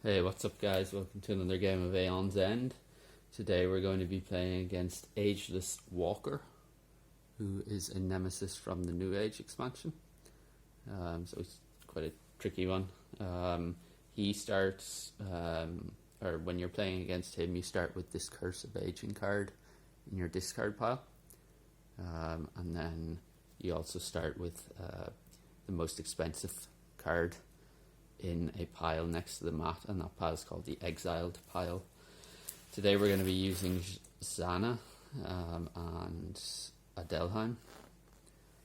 Hey, what's up guys? Welcome to another game of Aeon's End. Today we're going to be playing against Ageless Walker, who is a nemesis from the New Age expansion. So it's quite a tricky one. He starts, or when you're playing against him, you start with this Curse of Aging card in your discard pile. And then you also start with the most expensive card in a pile next to the mat, and that pile is called the Exiled pile. Today we're going to be using Zana and Adelheim.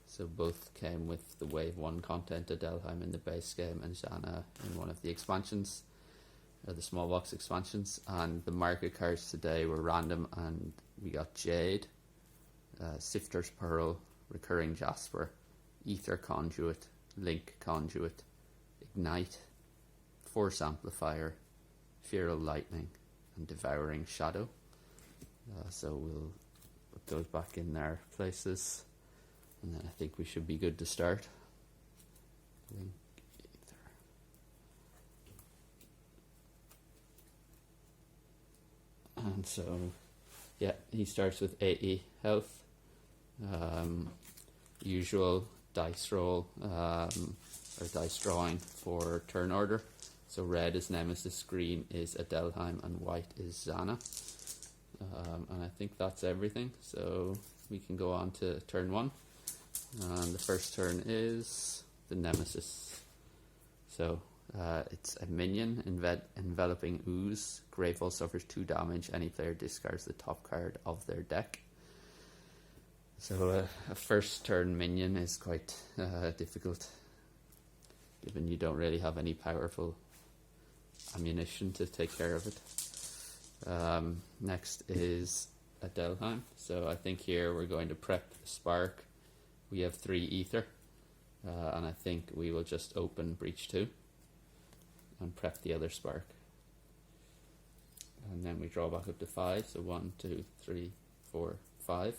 So both came with the Wave 1 content, Adelheim in the base game and Zana in one of the expansions, or the small box expansions. And the market cards today were random, and we got Jade, Sifter's Pearl, Recurring Jasper, Ether Conduit, Link Conduit, Ignite, Force Amplifier, Feral Lightning, and Devouring Shadow. So we'll put those back in their places, and then I think we should be good to start. Link, Ether. And so, yeah, he starts with 80 health. Usual dice roll, or dice drawing for turn order. So red is Nemesis, green is Adelheim, and white is Zana. And I think that's everything. So we can go on to turn 1. And the first turn is the Nemesis. So it's a minion, enveloping ooze. Gravefall suffers 2 damage. Any player discards the top card of their deck. So a first turn minion is quite difficult, given you don't really have any powerful ammunition to take care of it. Next is Adelheim. So I think here we're going to prep Spark. We have 3 Ether, and I think we will just open Breach 2 and prep the other Spark. And then we draw back up to 5, so 1, 2, 3, 4, 5.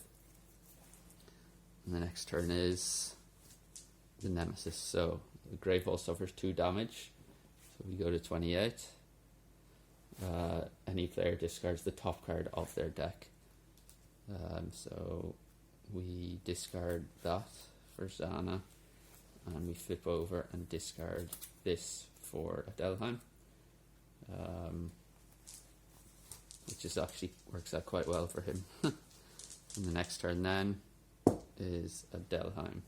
And the next turn is the Nemesis. So the Gravefall suffers 2 damage. So we go to 28. Any player discards the top card of their deck. So we discard that for Zana, and we flip over and discard this for Adelheim, which is actually works out quite well for him. And the next turn then is Adelheim.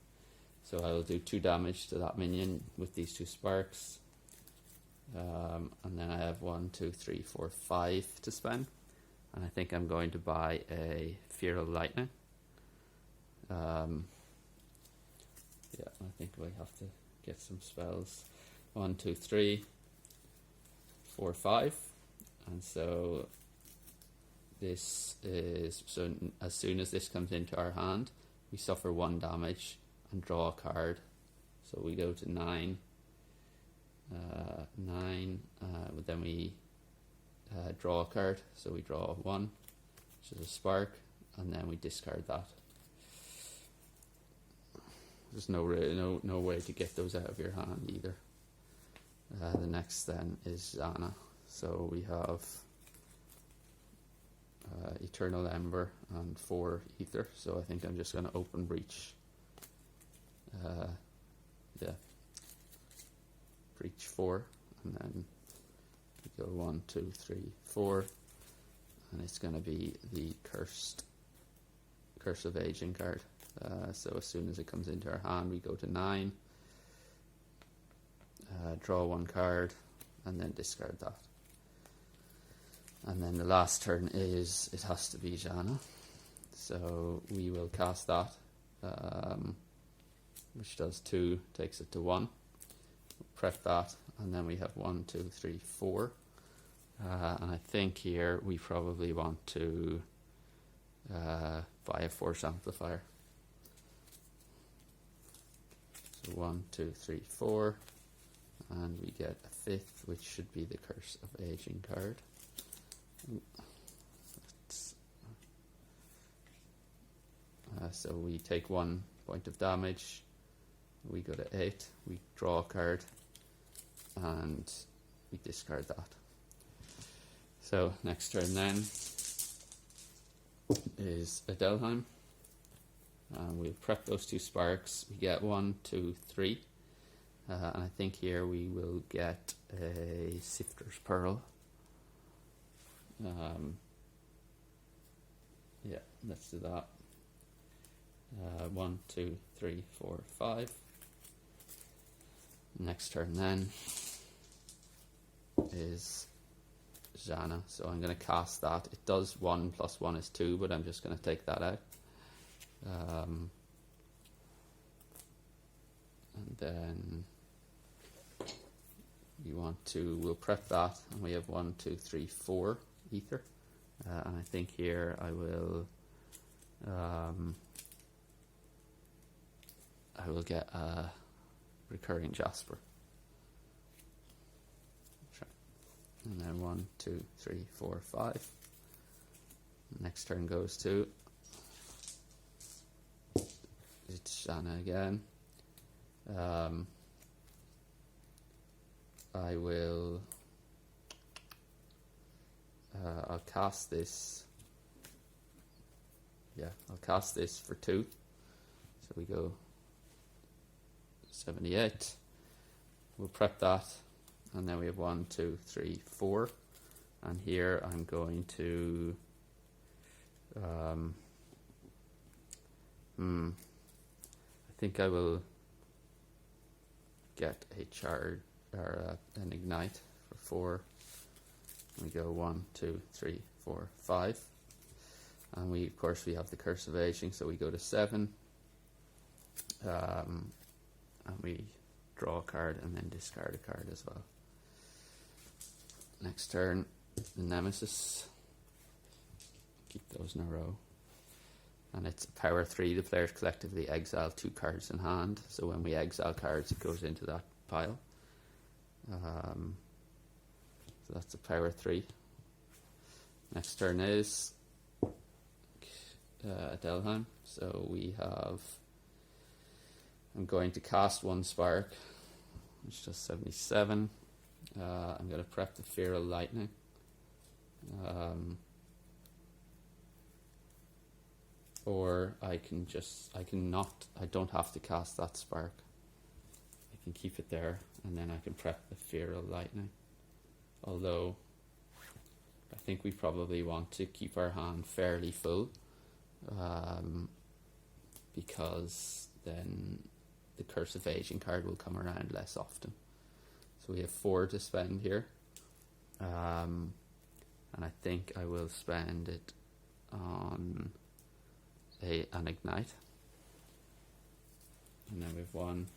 So I will do 2 damage to that minion with these 2 sparks. And then I have 1, 2, 3, 4, 5 to spend. And I think I'm going to buy a Feral Lightning. Yeah, I think we have to get some spells. 1, 2, 3, 4, 5. And so this is, so as soon as this comes into our hand, we suffer 1 damage and draw a card. So we go to 9. 9. Then we draw a card. So we draw 1, which is a spark, and then we discard that. There's no way to get those out of your hand either. The next then is Zana. So we have Eternal Ember and 4 Ether. So I think I'm just going to open Breach. Yeah, Breach 4, and then we go 1, 2, 3, 4, and it's going to be the Curse of Aging card. So as soon as it comes into our hand, we go to 9, draw 1 card, and then discard that. And then the last turn is, it has to be Zana. So we will cast that, which does 2, takes it to 1. Prep that, and then we have 1, 2, 3, 4. And I think here we probably want to buy a Force Amplifier. So 1, 2, 3, 4, and we get a 5th, which should be the Curse of Aging card. So we take 1 point of damage, we go to 8, we draw a card, and we discard that. So next turn then is Adelheim. We'll prep those 2 sparks. We get 1, 2, 3. And I think here we will get a Sifter's Pearl. Yeah, let's do that. 1, 2, 3, 4, 5. Next turn then is Jana, so I'm going to cast that. It does 1 + 1 is 2, but I'm just going to take that out. And then we'll prep that, and we have 1, 2, 3, 4 ether. And I think here I will get a recurring Jasper. And then 1, 2, 3, 4, 5. Next turn goes to it's Shanna again. I will I'll cast this. Yeah, I'll cast this for 2. So we go 78. We'll prep that, and then we have 1, 2, 3, 4. And here I'm going to I think I will get a charge or an ignite for 4. We go 1, 2, 3, 4, 5, and we of course we have the Curse of Aging, so we go to 7, and we draw a card and then discard a card as well. Next turn, the Nemesis. Keep those in a row. And it's power 3. The players collectively exile 2 cards in hand. So when we exile cards, it goes into that pile. So that's a power 3. Next turn is Adelheim. So we have. I'm going to cast 1 spark, which does 77. I'm going to prep the Feral Lightning. Or I don't have to cast that spark. I can keep it there, and then I can prep the Feral Lightning. Although, I think we probably want to keep our hand fairly full, because then the Curse of Aging card will come around less often. So we have 4 to spend here. And I think I will spend it on an ignite. And then we have 1,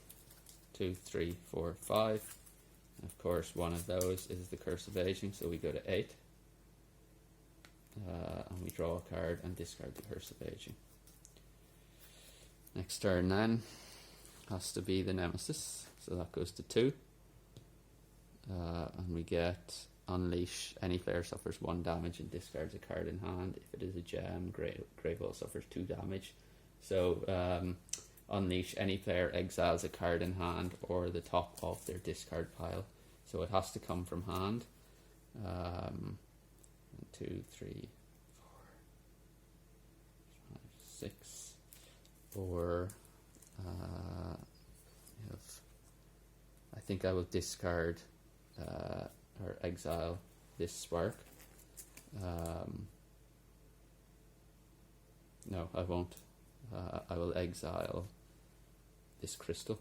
2, 3, 4, 5. And of course, one of those is the Curse of Aging, so we go to 8. And we draw a card and discard the Curse of Aging. Next turn then has to be the Nemesis, so that goes to 2. And we get Unleash. Any player suffers 1 damage and discards a card in hand. If it is a gem, Greyhole suffers 2 damage. So Unleash. Any player exiles a card in hand or the top of their discard pile. So it has to come from hand. 1, 2, 3, 4, 5, 6. Or I think I will discard or exile this spark. No, I won't. I will exile this crystal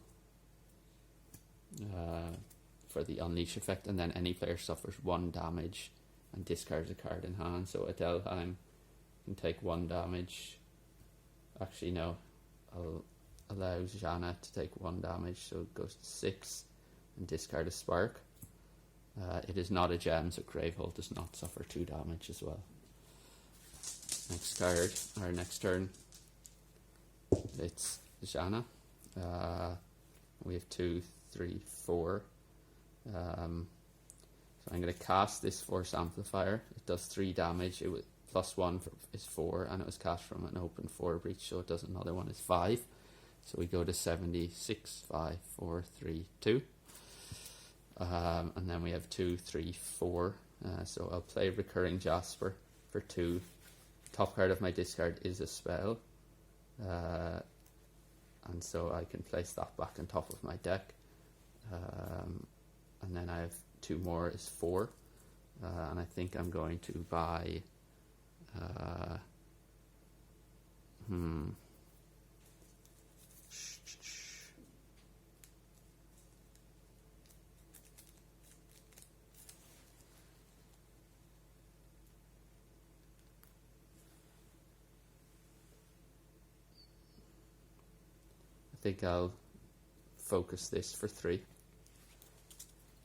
for the Unleash effect, and then any player suffers 1 damage and discards a card in hand. So Adelheim can take 1 damage. Actually, no. I'll allow Jana to take 1 damage, so it goes to 6 and discard a spark. It is not a gem, so Gravehold does not suffer 2 damage as well. Next card, or next turn, it's Jana. We have 2, 3, 4. So I'm going to cast this Force Amplifier. It does 3 damage. It was +1 is 4, and it was cast from an open 4 breach, so it does another one is 5. So we go to 76, 5, 4, 3, 2. And then we have 2, 3, 4 So I'll play Recurring Jasper for 2. Top card of my discard is a spell, and so I can place that back on top of my deck. And then I have 2 more is 4, and I think I'm going to buy I think I'll focus this for 3,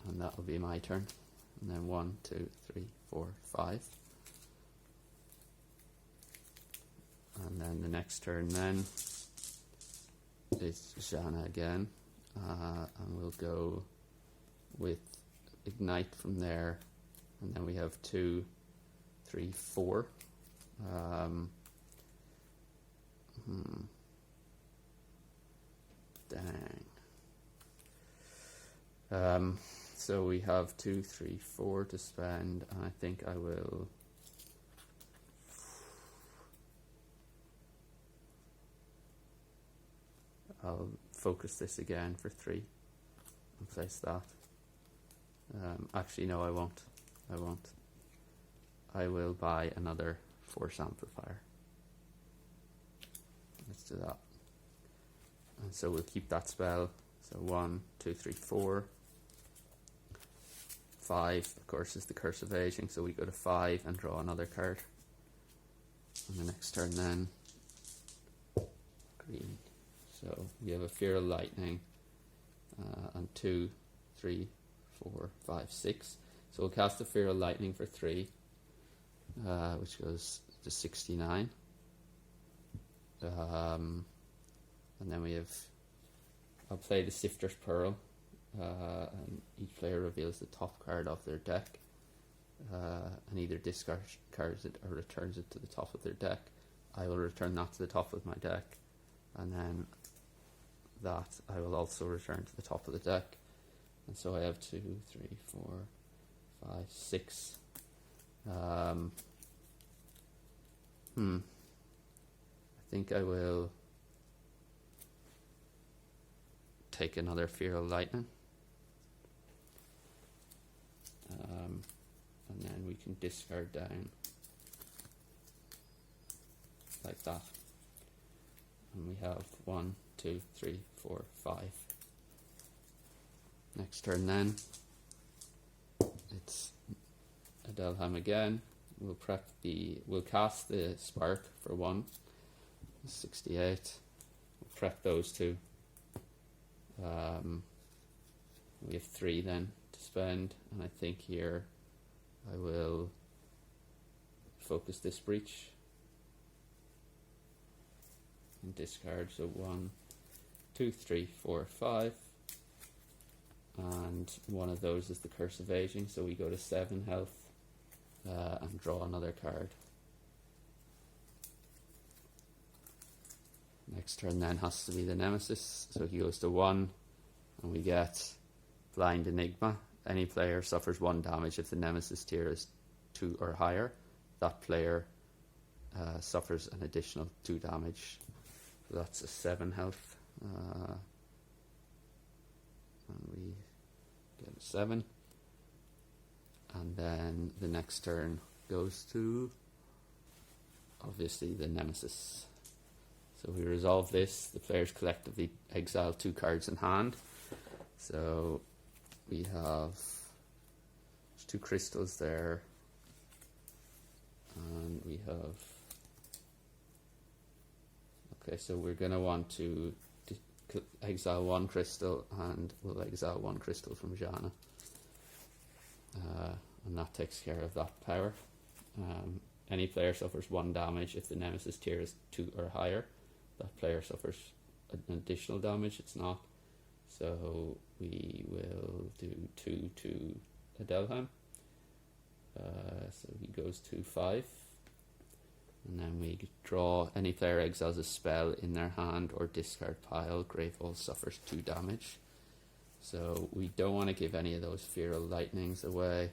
and that'll be my turn. And then 1, 2, 3, 4, 5. And then the next turn then is Jana again, and we'll go with Ignite from there, and then we have 2, 3, 4. Dang. So we have 2, 3, 4 to spend, and I think I'll focus this again for 3 and place that. Actually, no, I won't. I will buy another Force Amplifier. Let's do that. And so we'll keep that spell. So 1, 2, 3, 4. 5, of course, is the Curse of Aging, so we go to 5 and draw another card. And the next turn then, green. So we have a Fear of Lightning, and 2, 3, 4, 5, 6. So we'll cast a Fear of Lightning for 3, which goes to 69. And then we have, I'll play the Sifter's Pearl, and each player reveals the top card of their deck, and either discards it or returns it to the top of their deck. I will return that to the top of my deck, and then that I will also return to the top of the deck. And so I have 2, 3, 4, 5, 6. I think I will take another Fear of Lightning, and then we can discard down like that, and we have 1, 2, 3, 4, 5. Next turn then, it's Adelheim again. We'll cast the Spark for 1, 68. We'll prep those 2. We have 3 then to spend, and I think here I will focus this Breach and discard. So 1, 2, 3, 4, 5, and one of those is the Curse of Aging, so we go to 7 health, and draw another card. Next turn then has to be the Nemesis, so he goes to 1, and we get Blind Enigma. Any player suffers 1 damage if the Nemesis tier is 2 or higher. That player suffers an additional 2 damage. So that's a 7 health. And we get a 7. And then the next turn goes to, obviously, the Nemesis. So we resolve this. The players collectively exile 2 cards in hand. So we have 2 crystals there, and we have, okay, so we're going to want to exile 1 crystal, and we'll exile 1 crystal from Jana, and that takes care of that power. Any player suffers 1 damage if the Nemesis tier is 2 or higher. That player suffers an additional damage. It's not. So we will do 2 to Adelheim. So he goes to 5. And then we draw. Any player exiles a spell in their hand or discard pile. Gravewall suffers 2 damage. So we don't want to give any of those Fear of Lightnings away.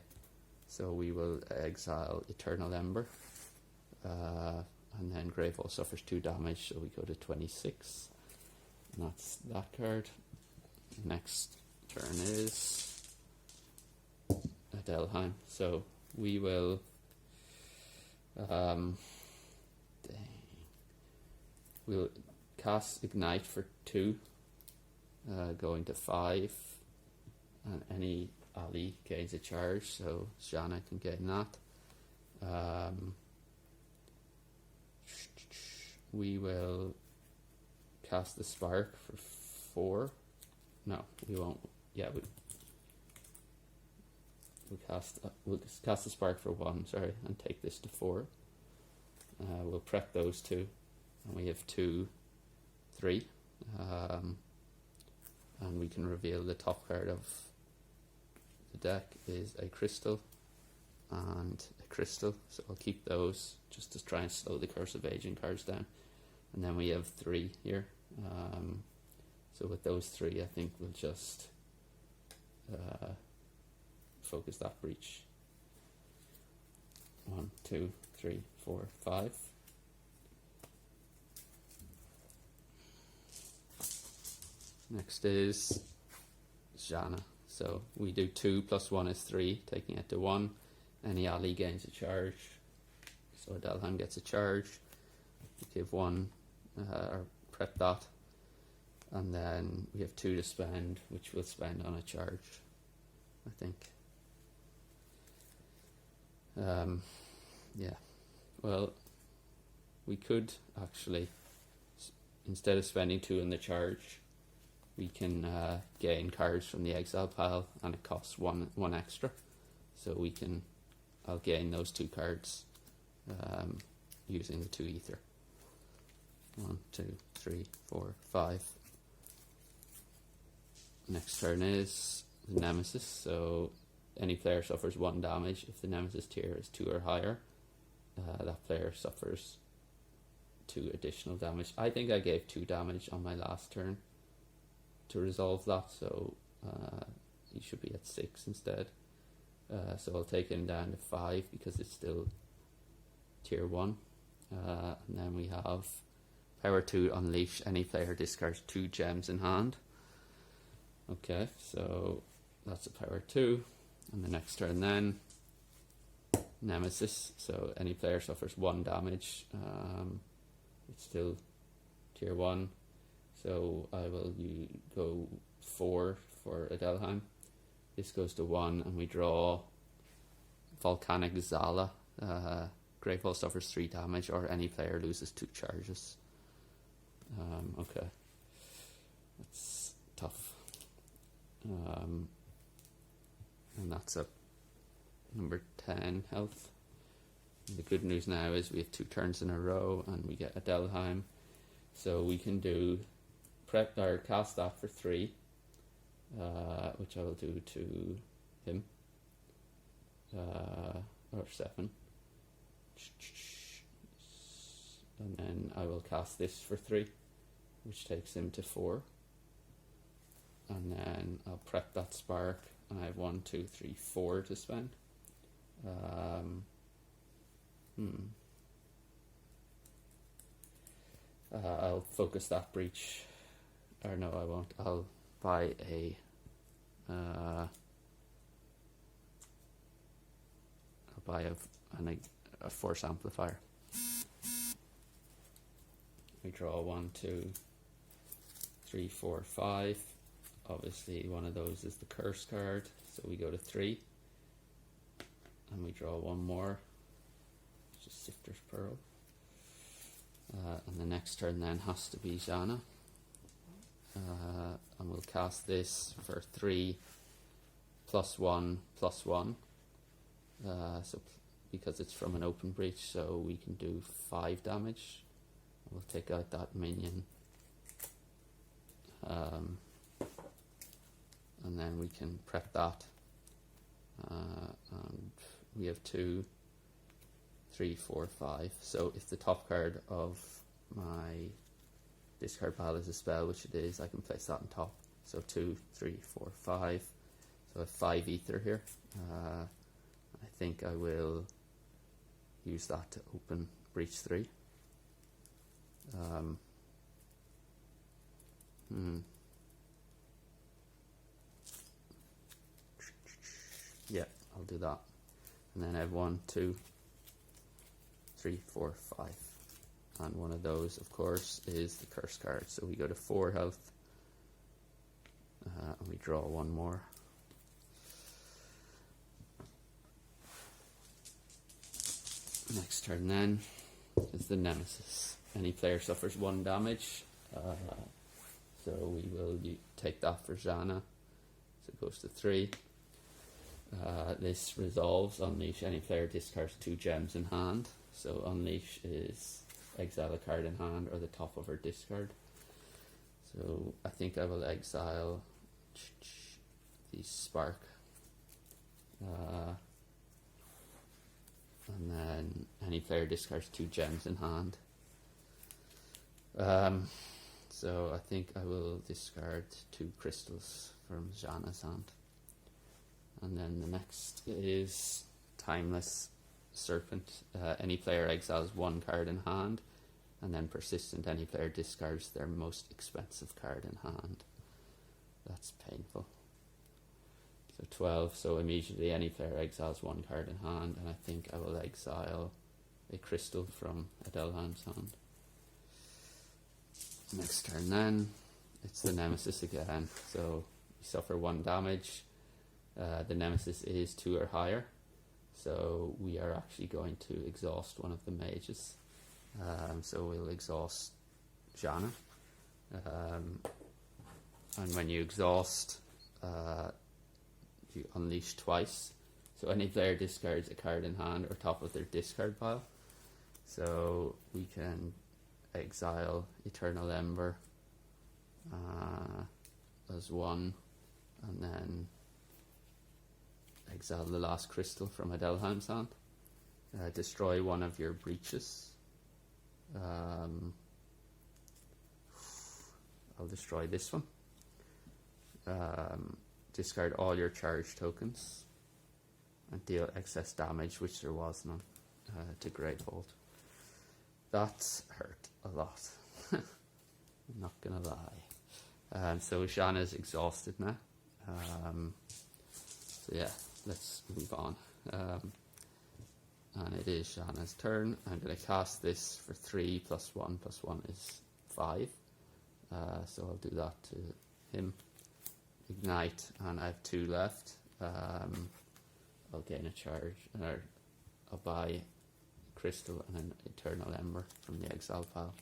So we will exile Eternal Ember, and then Gravehole suffers 2 damage, so we go to 26. And that's that card. Next turn is Adelheim. So we will we'll cast Ignite for 2, going to 5, and any ally gains a charge, so Shana can gain that. We will cast the Spark for 4. No, we won't. Yeah, we'll cast the Spark for 1, sorry, and take this to 4. We'll prep those 2, and we have 2, 3. And we can reveal the top card of the deck is a crystal and a crystal, so I'll keep those just to try and slow the Curse of Aging cards down. And then we have 3 here. So with those 3, I think we'll just focus that breach. 1, 2, 3, 4, 5. Next is Jana. So we do 2 plus 1 is 3, taking it to 1. Any ally gains a charge. So Adelheim gets a charge. We give 1, or prep that. And then we have 2 to spend, which we'll spend on a charge, I think. Yeah. Well, we could actually, instead of spending 2 on the charge, we can gain cards from the exile pile, and it costs one extra. So I'll gain those 2 cards using the 2 ether. 1, 2, 3, 4, 5. Next turn is the Nemesis. So any player suffers 1 damage if the Nemesis tier is 2 or higher. That player suffers 2 additional damage. I think I gave 2 damage on my last turn to resolve that, so he should be at 6 instead. So I'll take him down to 5 because it's still tier 1. And then we have power 2, unleash. Any player discards 2 gems in hand. Okay, so that's a power 2. And the next turn then, Nemesis. So any player suffers 1 damage. It's still tier 1. So I will go 4 for Adelheim. This goes to 1, and we draw Volcanic Zala. Gravehole suffers 3 damage, or any player loses 2 charges. Okay, that's tough. And that's up number 10 health. And the good news now is we have 2 turns in a row, and we get Adelheim, so we can do prep or cast that for 3, which I will do to him, or 7, and then I will cast this for 3, which takes him to 4, and then I'll prep that Spark, and I have 1, 2, 3, 4 to spend. I'll focus that breach. Or no, I won't. I'll buy a force amplifier. We draw 1, 2, 3, 4, 5. Obviously, one of those is the curse card, so we go to 3, and we draw 1 more, which is Sifter's Pearl. And the next turn then has to be Jana. And we'll cast this for 3 plus 1 plus 1. So because it's from an open breach, so we can do 5 damage. We'll take out that minion. And then we can prep that. And we have 2, 3, 4, 5. So if the top card of my discard pile is a spell, which it is, I can place that on top. So 2, 3, 4, 5. So I have 5 ether here. I think I will use that to open breach 3. Yeah, I'll do that. And then I have 1, 2, 3, 4, 5. And one of those, of course, is the curse card. So we go to 4 health. And we draw one more. Next turn then is the Nemesis. Any player suffers 1 damage. So we will take that for Zana. So it goes to 3. This resolves. Unleash. Any player discards 2 gems in hand. So unleash is exile a card in hand or the top of her discard. So I think I will exile the Spark. And then any player discards 2 gems in hand. So I think I will discard 2 crystals from Jana's hand. And then the next is Timeless Serpent. Any player exiles 1 card in hand, and then Persistent. Any player discards their most expensive card in hand. That's painful. So 12, so immediately any player exiles 1 card in hand, and I think I will exile a crystal from Adelheim's hand. Next turn then, it's the Nemesis again. So you suffer 1 damage. The Nemesis is 2 or higher, so we are actually going to exhaust one of the mages. So we'll exhaust Jana. And when you exhaust, you unleash twice. So any player discards a card in hand or top of their discard pile. So we can exile Eternal Ember as 1, and then exile the last crystal from Adelheim's hand. Destroy one of your breaches. I'll destroy this one. Discard all your charge tokens and deal excess damage, which there was none, to Gravehold. That hurt a lot. I'm not gonna lie. So Shana's exhausted now. So yeah, let's move on. And it is Shana's turn. I'm gonna cast this for 3 plus 1 plus 1 is 5. So I'll do that to him. Ignite, and I have 2 left. I'll gain a charge, or I'll buy Crystal and an Eternal Ember from the exile pile.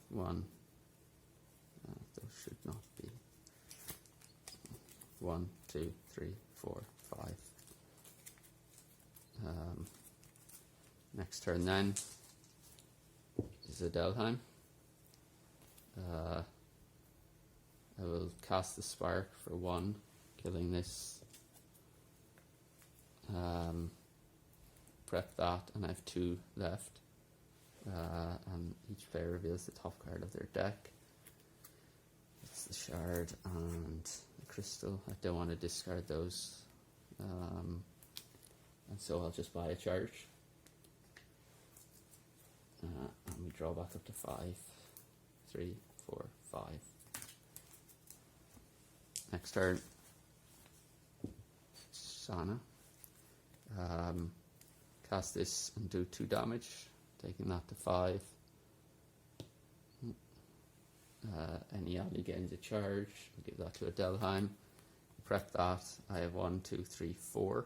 1. Those should not be. 1, 2, 3, 4, 5. Next turn then is Adelheim. I will cast the Spark for 1, killing this. Prep that, and I have 2 left. And each player reveals the top card of their deck. It's the Shard and the Crystal. I don't want to discard those. And so I'll just buy a charge. And we draw back up to 5. 3, 4, 5. Next turn, Sana. Cast this and do 2 damage, taking that to 5. Any ally gains a charge. I'll give that to Adelheim. Prep that. I have 1, 2, 3, 4.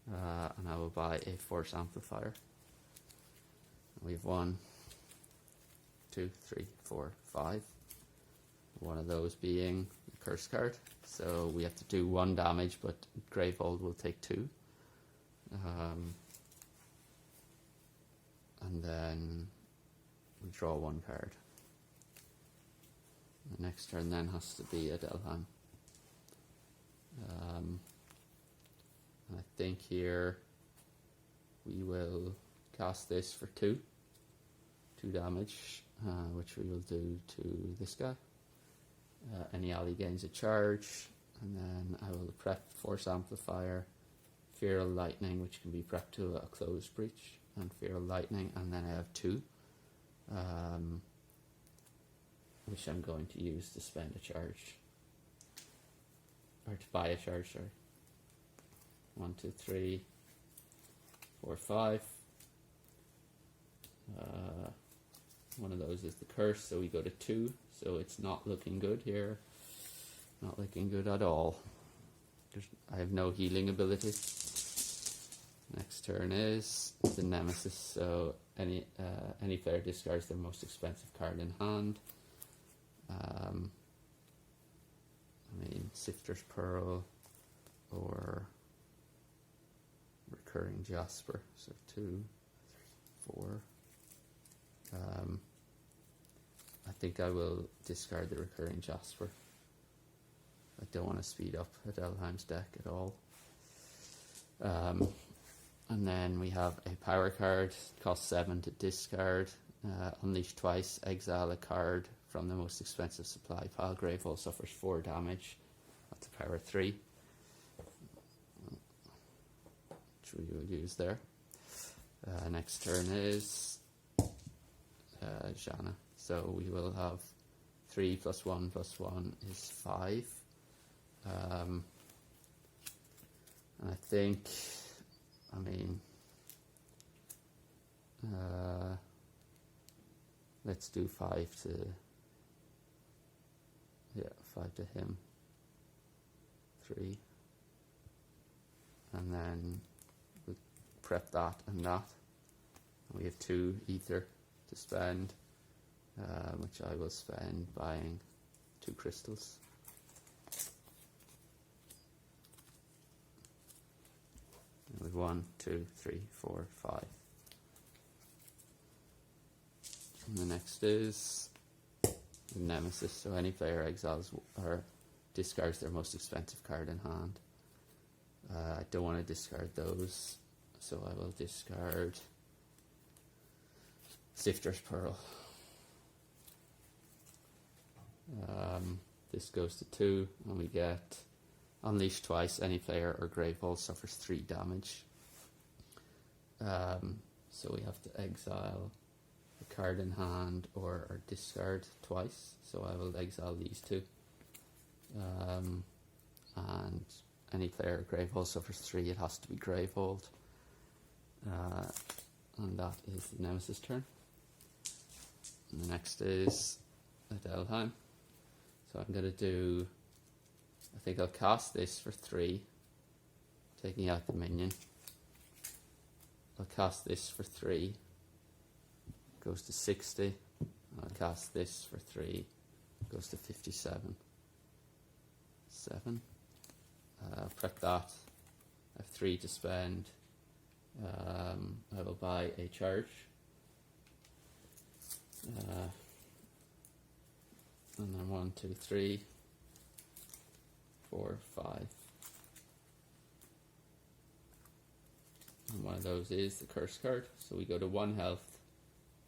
And I will buy a Force Amplifier. We have 1, 2, 3, 4, 5. One of those being the curse card. So we have to do 1 damage, but Gravehold will take 2. And then we draw 1 card. The next turn then has to be Adelheim. I think here we will cast this for 2 damage, which we will do to this guy. Any ally gains a charge, And then I will prep Force Amplifier, Feral Lightning, which can be prepped to a closed breach, and Feral Lightning, and then I have 2, which I'm going to use to spend a charge, or to buy a charge, sorry. 1, 2, 3, 4, 5. One of those is the curse, so we go to 2, so it's not looking good here. Not looking good at all. I have no healing ability. Next turn is the Nemesis, so any player discards their most expensive card in hand. I mean, Sifter's Pearl or Recurring Jasper, so 2, 3, 4. I think I will discard the Recurring Jasper. I don't want to speed up Adelheim's deck at all. And then we have a power card, costs 7 to discard. Unleash twice, exile a card from the most expensive supply pile. Gravehole suffers 4 damage. That's a power 3, which we will use there. Next turn is Jana. So we will have 3 + 1 + 1 is 5. And I think, let's do 5 to him, 3, and then we'll prep that and that. We have 2 ether to spend, which I will spend buying 2 crystals. With 1, 2, 3, 4, 5. And the next is the Nemesis. So any player exiles or discards their most expensive card in hand. I don't want to discard those, so I will discard Sifter's Pearl. This goes to 2, and we get Unleash twice. Any player or Gravehole suffers 3 damage. So we have to exile a card in hand or discard twice. So I will exile these 2. And any player or Gravehole suffers 3. It has to be Gravehold. And that is the Nemesis turn. And the next is Adelheim. So I'm going to do, I think I'll cast this for 3, taking out the minion. I'll cast this for 3, goes to 60. I'll cast this for 3, goes to 57. 7. I'll prep that. I have 3 to spend. I will buy a charge. And then 1, 2, 3, 4, 5. And one of those is the curse card. So we go to 1 health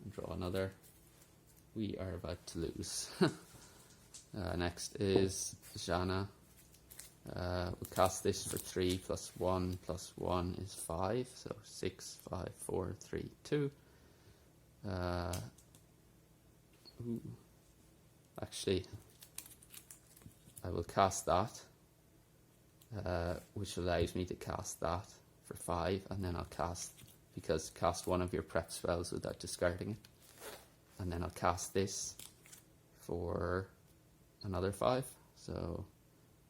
and draw another. We are about to lose. Next is Jana. We'll cast this for 3 + 1 + 1 is 5. So 6, 5, 4, 3, 2. Actually, I will cast that, which allows me to cast that for 5, and then I'll cast one of your prep spells without discarding it, and then I'll cast this for another 5, so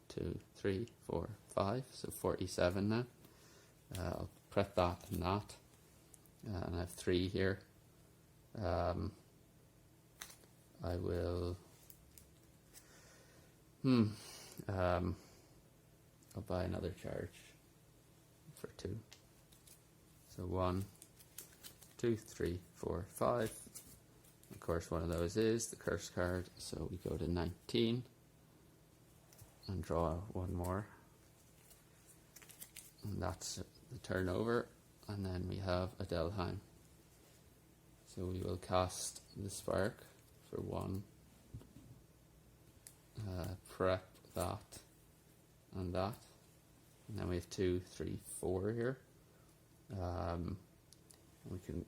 2, 3, 4, 5, so 47 now. I'll prep that and that, and I have 3 here. I will I'll buy another charge for 2. So 1, 2, 3, 4, 5. Of course, one of those is the curse card, so we go to 19 and draw 1 more. And that's the turnover. And then we have Adelheim. So we will cast the Spark for 1. Prep that and that. And then we have 2, 3, 4 here. We can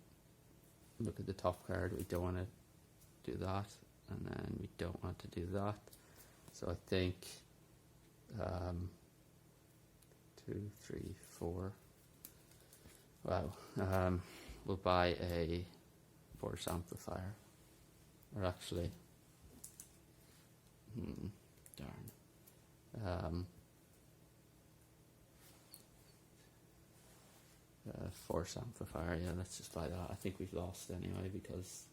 look at the top card. We don't want to do that, and then we don't want to do that. So I think 2, 3, 4. Wow. We'll buy a force amplifier. Or actually, darn. Force amplifier, yeah, let's just buy that. I think we've lost anyway because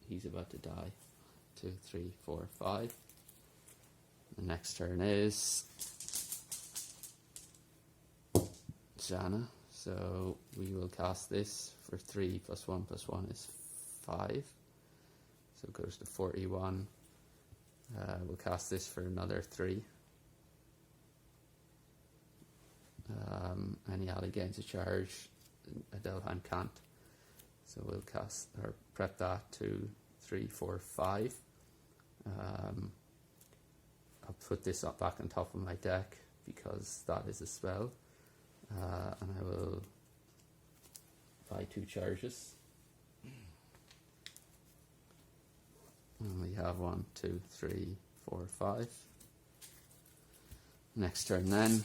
he's about to die. 2, 3, 4, 5. The next turn is Jana, so we will cast this for 3 plus 1 plus 1 is 5. So it goes to 41. We'll cast this for another 3. Any ally gains a charge. Adelheim can't. So we'll cast or prep that 2, 3, 4, 5. I'll put this up back on top of my deck because that is a spell. And I will buy 2 charges. And we have 1, 2, 3, 4, 5. Next turn then.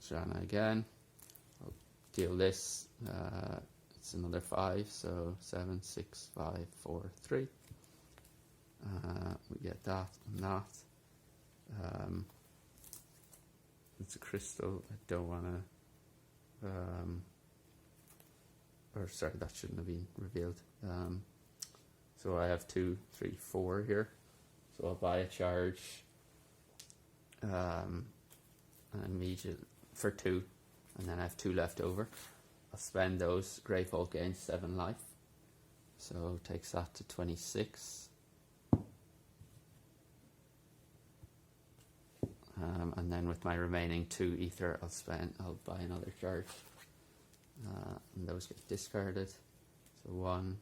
Jana again. I'll deal this. It's another 5, so 7, 6, 5, 4, 3. We get that and that. It's a crystal. I don't want to. Or sorry, that shouldn't have been revealed. So I have 2, 3, 4 here. So I'll buy a charge. And immediately for 2, and then I have 2 left over. I'll spend those. Gravehold gains 7 life, so takes that to 26. And then with my remaining 2 ether, I'll buy another charge, and those get discarded. So 1,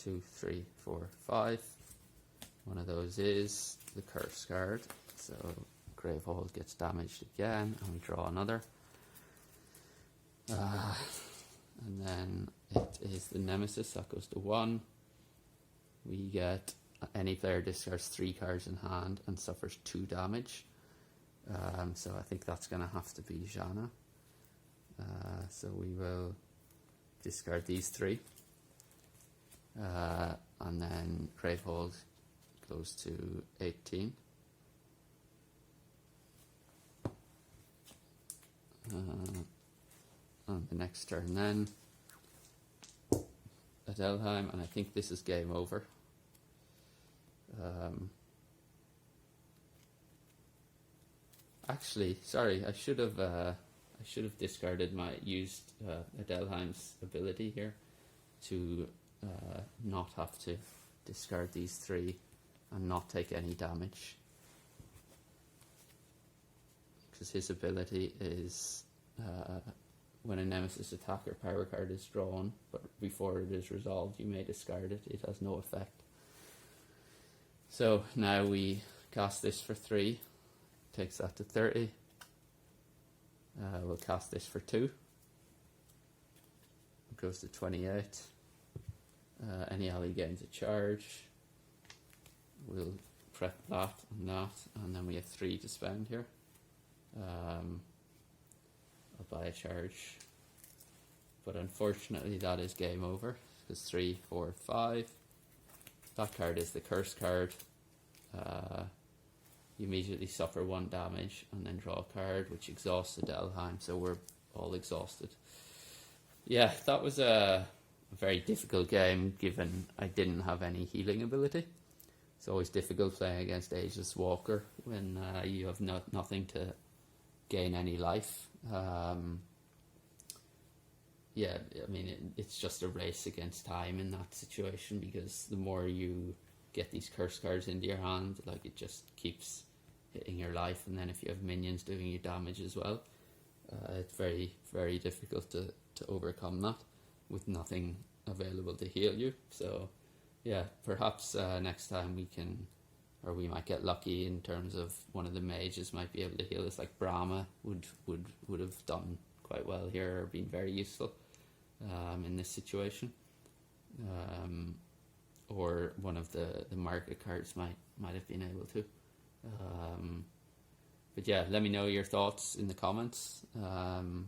2, 3, 4, 5. One of those is the curse card, so Gravehold gets damaged again, and we draw another. And then it is the Nemesis, that goes to 1. We get any player discards 3 cards in hand and suffers 2 damage. So I think that's going to have to be Jana. So we will discard these 3. And then Gravehold goes to 18. On the next turn then, Adelheim, and I think this is game over. Actually, sorry, I should have discarded used Adelheim's ability here to not have to discard these 3 and not take any damage. Because his ability is when a Nemesis attacker power card is drawn, but before it is resolved, you may discard it. It has no effect. So now we cast this for 3, takes that to 30. We'll cast this for 2. It goes to 28. Any ally gains a charge. We'll prep that and that, and then we have 3 to spend here. I'll buy a charge, but unfortunately that is game over because 3, 4, 5. That card is the curse card. You immediately suffer 1 damage and then draw a card, which exhausts Adelheim, so we're all exhausted. Yeah, that was a very difficult game given I didn't have any healing ability. It's always difficult playing against Ageless Walker when you have nothing to gain any life. Yeah, I mean, it's just a race against time in that situation because the more you get these curse cards into your hand, like, it just keeps hitting your life, and then if you have minions doing you damage as well, it's very, very difficult to overcome that with nothing available to heal you. So yeah, perhaps next time we can or we might get lucky in terms of one of the mages might be able to heal us, like Brahma would have done quite well here, or been very useful in this situation. Or one of the market cards might have been able to. But yeah, let me know your thoughts in the comments, and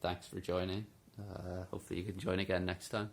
thanks for joining. Hopefully you can join again next time.